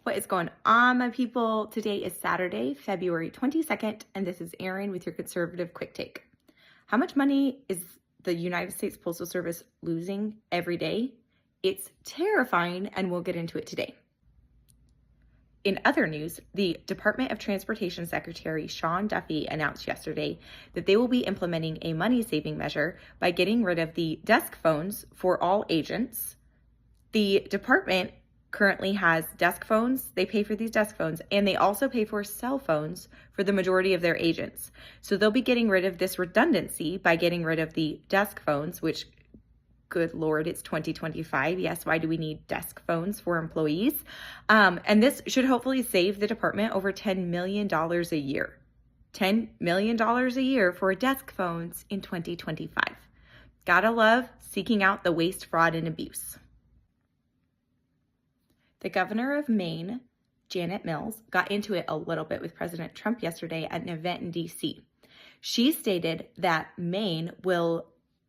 What is going on, my people? Today is Saturday, February 22nd, and this is Erin with your conservative quick take. How much money is the United States Postal Service losing every day? It's terrifying, and we'll get into it today. In other news, the Department of Transportation Secretary Sean Duffy announced yesterday that they will be implementing a money-saving measure by getting rid of the desk phones for all agents. The department currently has desk phones. They pay for these desk phones, and they also pay for cell phones for the majority of their agents. So they'll be getting rid of this redundancy by getting rid of the desk phones, which, good Lord, it's 2025. Yes, why do we need desk phones for employees? And this should hopefully save the department over $10 million a year. $10 million a year for desk phones in 2025. Gotta love seeking out the waste, fraud, and abuse. The governor of Maine, Janet Mills, got into it a little bit with President Trump yesterday at an event in DC. She stated that Maine will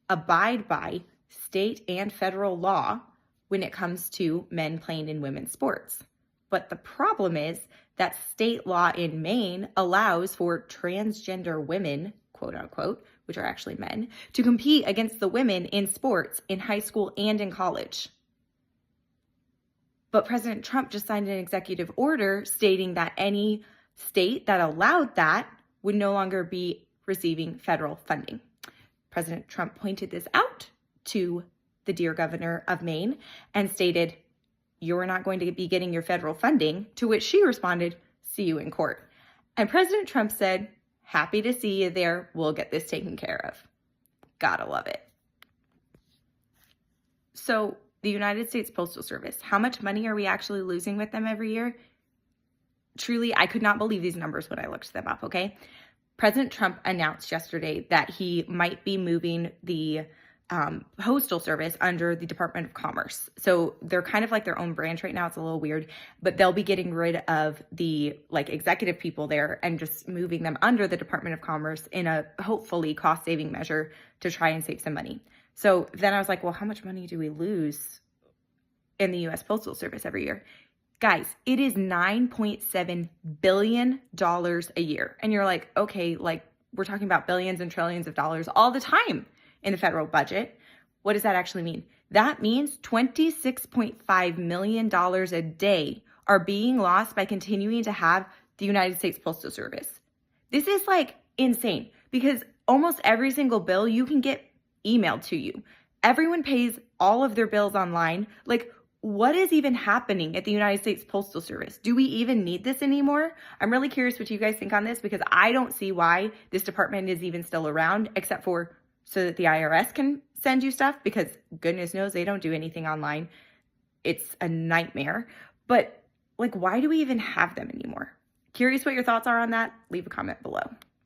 abide by state and federal law when it comes to men playing in women's sports. But the problem is that state law in Maine allows for transgender women, quote unquote, which are actually men, to compete against the women in sports in high school and in college. But President Trump just signed an executive order stating that any state that allowed that would no longer be receiving federal funding. President Trump pointed this out to the dear governor of Maine and stated, "You're not going to be getting your federal funding," to which she responded, "See you in court." And President Trump said, "Happy to see you there. We'll get this taken care of." Gotta love it. So, the United States Postal Service, how much money are we actually losing with them every year? Truly, I could not believe these numbers when I looked them up, okay? President Trump announced yesterday that he might be moving the Postal Service under the Department of Commerce. So they're kind of like their own branch right now. It's a little weird, but they'll be getting rid of the executive people there and just moving them under the Department of Commerce in a hopefully cost-saving measure to try and save some money. So then I was like, well, how much money do we lose in the U.S. Postal Service every year? Guys, it is $9.7 billion a year. And you're like, okay, we're talking about billions and trillions of dollars all the time in the federal budget. What does that actually mean? That means $26.5 million a day are being lost by continuing to have the United States Postal Service. This is insane because almost every single bill you can get emailed to you. Everyone pays all of their bills online. What is even happening at the United States Postal Service? Do we even need this anymore? I'm really curious what you guys think on this because I don't see why this department is even still around except for so that the IRS can send you stuff because goodness knows they don't do anything online. It's a nightmare. But why do we even have them anymore? Curious what your thoughts are on that? Leave a comment below.